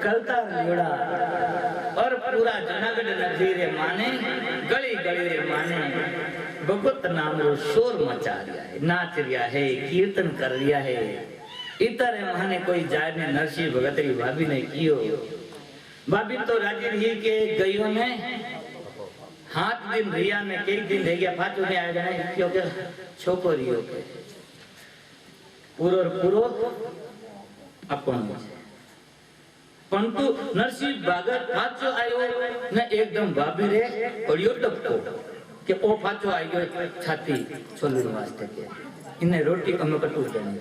कलता लियोड़ा और पूरा जूनागढ़ नगरी रे माने गली गली रे माने भगवत नाम रो शोर मचा रिया है, नाच रिया है, कीर्तन कर रिया है। इतरे माने कोई जाय ने नरसिंह भगत री भाभी ने कियो। भाभी तो राजी रही के गयो ने हाथ दिन रिया ने कई दिन रह गया फाचो ने आया जाने क्योंकि छोकरियो के पूरो अपन परंतु नरसिंह भगत फाचो आयो ने एकदम भाभी रे पड़ियो डबको के ओ फाचो आई गयो छाती छोली वास्ते के इने रोटी कम कटू देनी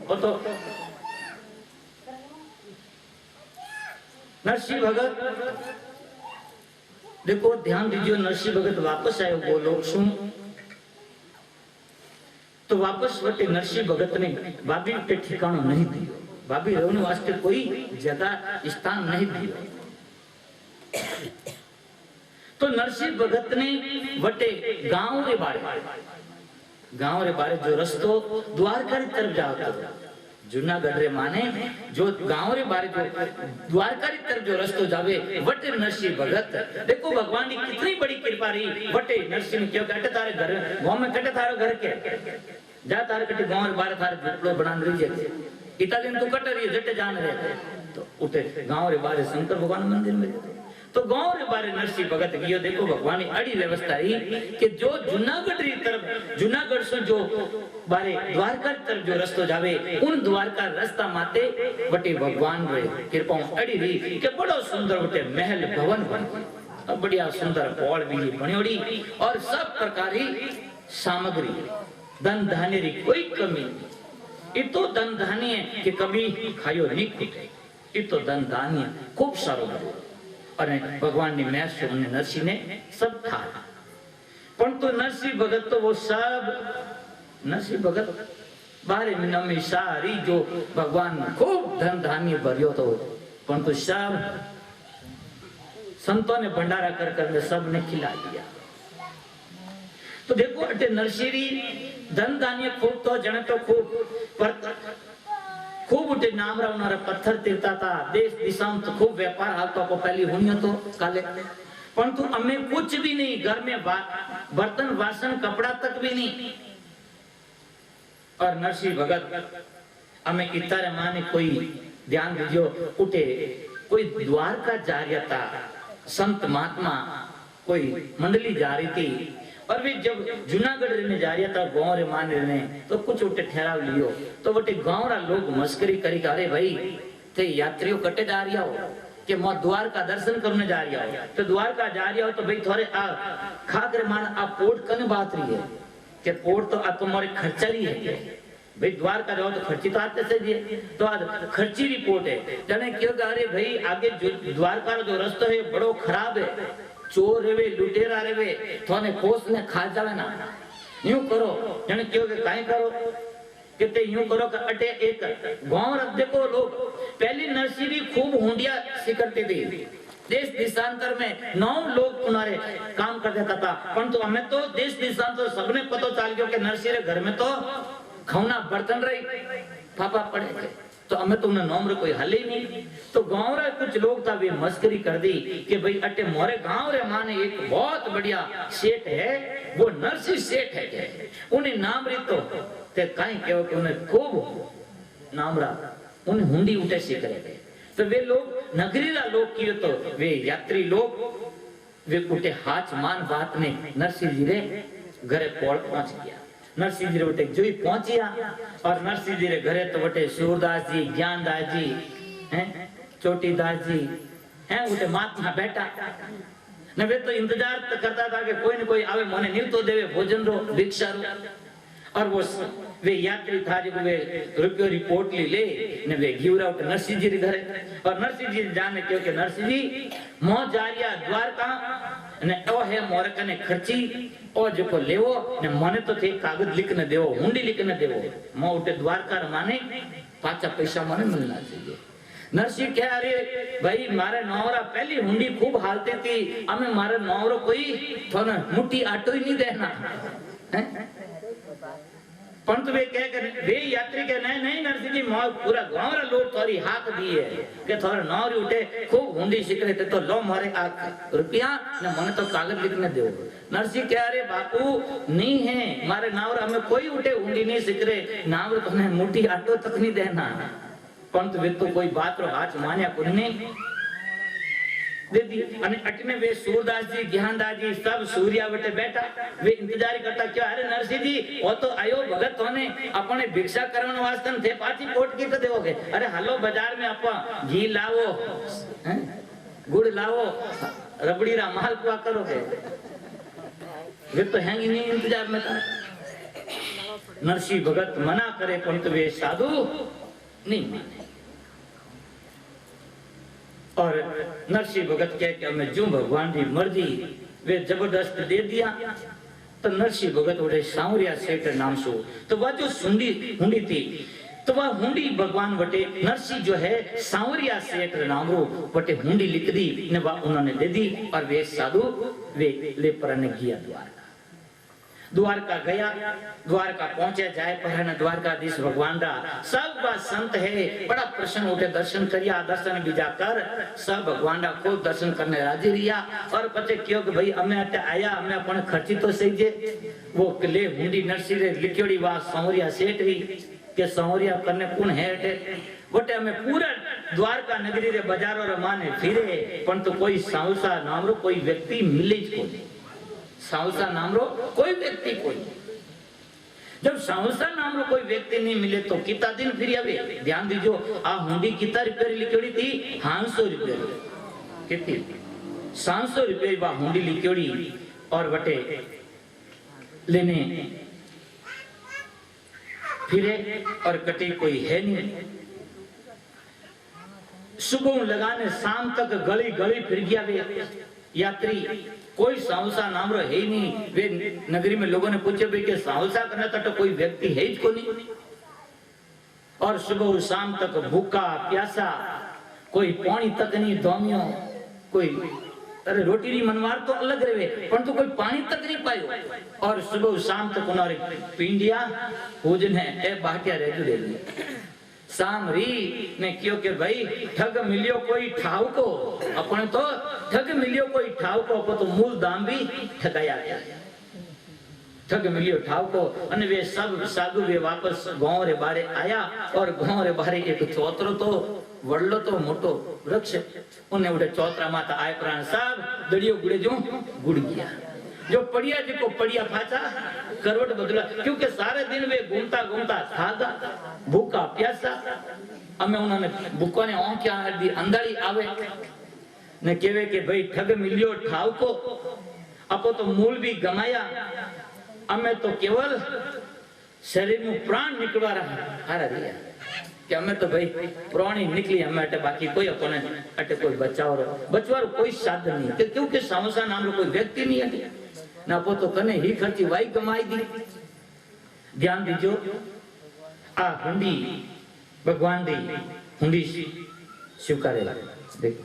ओ तो नरसिंह भगत देखो ध्यान दीजिए नरसिंह भगत वापस आयो बोलो सुन तो वापस वटे नरसिंह भगत ने भाभी पे ठिकाना नहीं दियो, भाभी रहने वास्ते कोई जगह स्थान नहीं दियो। तो नरसिंह भगत ने वटे गांव रे बारे जो रस्तो द्वारका की तरफ जाता जूनागढ़ रे माने जो गांव रे बारे जो द्वारका की तरफ जो रस्तो जावे वटे नरसिंह भगत देखो भगवान की कितनी बड़ी कृपा रही। वटे नरसिंह क्यों कटे तारे घर गांव में कटे तारे घर के जा तारे कटे गांव रे बारे थारे झोपड़ो बना रही इतना दिन तो कट रही जटे जान रहे तो उठे गांव रे बारे शंकर भगवान मंदिर में तो गांव रे बारे नरसिंह भगत गयो। देखो भगवान की अड़ी व्यवस्था रही कि जो जूनागढ़ री तरफ जूनागढ़ से जो बारे द्वारका तरफ जो रस्तो जावे उन द्वारका रास्ता माते वटे भगवान रे कृपा अड़ी रही कि बड़ो सुंदर वटे महल भवन बन बढ़िया सुंदर पौड़ भी बनियोड़ी और सब प्रकार की सामग्री धन धान्य री कोई कमी नहीं। इतो धन धान्य कि कभी खायो नहीं खूटे इतो धन धान्य खूब सारो बनो और भगवान ने मैं से नरसिंह ने सब था परंतु नरसिंह भगत तो वो सब नरसिंह भगत 12 महीना में सारी जो भगवान खूब धन धान्य भरियो तो परंतु सब संतों ने भंडारा कर कर सबने खिला दिया। तो देखो अटे नरसिंह धन धान्य खूब तो जन तो खूब उठे नामरा उनारा पत्थर तीरता था देश दिशा में तो खूब व्यापार हालता को पहली हुनियो तो काले परंतु हमें कुछ भी नहीं घर में बर्तन वासन कपड़ा तक भी नहीं। और नरसिंह भगत हमें इतारे माने कोई ध्यान दीजियो उठे कोई द्वारका जा रहा था संत महात्मा कोई मंडली जा रही थी और वे जब जूनागढ़ में जा रहा था गांव रे मान ने तो कुछ उठे ठहराव लियो तो वटे गांव रा लोग मस्करी करी अरे भाई ते यात्रियों कटे जा रहा हो कि मैं द्वारका दर्शन करने जा रहा हो तो द्वारका जा रहा हो तो भाई थोड़े आ खाकर मान आ पोर्ट कने बात रही है कि पोर्ट तो आ तुम्हारे खर्चा ही है भाई द्वारका जाओ तो खर्ची तो आते से दिए तो आज खर्ची रिपोर्ट है जाने क्यों अरे भाई आगे द्वारका जो रास्ता है बड़ो खराब है चोर रेवे लुटेरा रेवे थोने कोस ने खा जावे ना यूं करो जाने क्यों के काई करो कहते यूं करो कि अटे एक गांव रख देखो लोग पहली नर्सरी खूब हुंडिया सिकरती थी देश देशांतर में 9 लोग उनारे काम कर देता था परंतु हमें तो देश देशांतर सबने पता चल गयो कि नर्सरी घर में तो खौना बर्तन रही पापा पड़े थे तो हमें तो उन्हें नॉम रे कोई हल ही नहीं। तो गांव रे कुछ लोग था वे मस्करी कर दी कि भाई अटे मोरे गांव रे माने एक बहुत बढ़िया सेठ है वो नरसिंह सेठ है उन्हें नाम री तो ते काई कहो कि उन्हें खूब नामरा उन्हें हुंडी उठे से करे तो वे लोग नगरी रा लोग कियो तो वे यात्री लोग वे उठे हाथ मान बात ने नरसिंह जी रे घरे पहुंच गया। नरसिंह जी वटे जोई पहुंचिया और नरसिंह जी रे घरे तो वटे सूरदास जी ज्ञानदास जी हैं चोटीदास जी हैं उठे महात्मा बैठा ने वे तो इंतजार तो करता था कि कोई न कोई आवे मने नील तो देवे भोजन रो भिक्षा रो और वो वे यात्री था जो वे रुपयो रिपोर्ट ले ने वे घिवरा उठे नरसिंह जी रे घरे और नरसिंह जी जाने क्योंकि नरसिंह जी मोह जारिया द्वारका ने ओ है मोर कने खर्ची ओ जो लेवो ने मने तो थे कागज लिखने देवो हुंडी लिखने देवो मो उठे द्वारका माने पाचा पैसा मने मिलना चाहिए। नरसिंह कह अरे भाई मारे नौरा पहली हुंडी खूब हालती थी हमें मारे नौरो कोई थोड़ा मुट्ठी आटो ही नहीं देना है पंत वे कह कर वे यात्री के नहीं नहीं नरसिंह जी मोर पूरा गांव रा लोग थारी हाथ दिए के थारे नौरी उठे खूब हुंडी सिकरे ते तो लो मारे आ रुपया ने मने तो कागज लिखने दो। नरसिंह कह अरे बापू नहीं है मारे नावरा में कोई उठे हुंडी नहीं सिकरे नावर तने मुट्ठी आटो तक नहीं देना। पंत वे तो कोई बात रो हाथ मान्या कुन्ने दे दी अने अटने वे सूरदास जी ज्ञानदास जी सब सूर्या बटे बैठा वे इंतजार करता क्यों अरे नरसिंह जी वो तो आयो भगत होने अपने भिक्षा करने वास्ते थे पाची कोट की तो देओगे अरे हालो बाजार में आपा घी लावो हैं गुड़ लावो रबड़ी रा माल पुआ करोगे वे तो हैंगी नहीं इंतजार में था। नरसिंह भगत मना करे परंतु वे साधु नहीं माने और नरसिंह भगत कह के हमें जो भगवान की मर्जी वे जबरदस्त दे दिया। तो नरसिंह भगत उठे सांवरिया सेठ नाम सो तो वह जो हुंडी थी तो वह हुंडी भगवान वटे नरसिंह जो है सांवरिया सेठ नाम रो वटे हुंडी लिख दी ने वह उन्होंने दे दी और वे साधु वे ले परने गया द्वारका गया द्वारका पहुंचे जाए पर द्वारकाधीश भगवान रा सब बात संत है बड़ा प्रसन्न उठे दर्शन करिया दर्शन बीजा कर सब भगवान रा को दर्शन करने राजी रिया और पचे क्यों कि भाई हमें अटे आया हमें अपन खर्ची तो सही जे वो ले हुंडी नरसिंह रे लिखियोड़ी बात सांवरिया सेठ री के सांवरिया करने कौन है अटे बटे हमें पूरा द्वारका नगरी रे बाजारों रे माने फिरे परंतु कोई सांवसा नाम रो कोई व्यक्ति मिले ज कोनी। सांवसा नाम रो कोई व्यक्ति कोई जब सांवसा नाम रो कोई व्यक्ति नहीं मिले तो कितना दिन फिर आवे ध्यान दीजो आ हुंडी कितना रुपये लिखोड़ी थी 500 रुपये कितनी 500 रुपये बा हुंडी लिखोड़ी और बटे लेने फिरे और कटे कोई है नहीं। सुबह लगाने शाम तक गली गली फिर गया वे यात्री कोई सांवसा नाम रो है ही नहीं। वे नगरी में लोगों ने पूछे भाई के सांवसा करना तो कोई व्यक्ति है ही को नहीं और सुबह शाम तक भूखा प्यासा कोई पानी तक नहीं धोमियो कोई अरे रोटी नहीं मनवार तो अलग रहे पर तो कोई पानी तक नहीं पायो और सुबह शाम तक उन्होंने पिंडिया भोजन है ए बाटिया रेजू दे दी शाम री ने क्यों के भाई ठग मिलियो कोई ठाव को अपने तो ठग मिलियो कोई ठाव को अपन तो मूल दाम भी ठगाया गया ठग मिलियो ठाव को अने वे सब साधु वे वापस गांव रे बारे आया और गांव रे बारे एक चौतरो तो वडलो तो मोटो वृक्ष उन्हें उड़े चौतरा माता आए प्राण सब दड़ियो गुड़े जो गुड़ गया जो पड़िया जी को पड़िया फाचा करवट बदला क्योंकि सारे दिन वे घूमता घूमता थाका भूखा प्यासा हमें उन्होंने भूखा ने औंख्या दी अंधारी आवे ने केवे के भाई ठग मिलियो ठाव को अपो तो मूल भी गमाया हमें तो केवल शरीर में प्राण निकलवा रहा रिया कि हमें तो भाई प्राणी निकली हमें अटे बाकी कोई अपने अटे कोई बचाव कोई साधन नहीं क्योंकि सांवसा नाम कोई व्यक्ति नहीं है ना पो तो कने ही खर्ची वाई कमाई दी। ध्यान दीजो आ हुंडी भगवान दी हुंडी स्वीकारे देख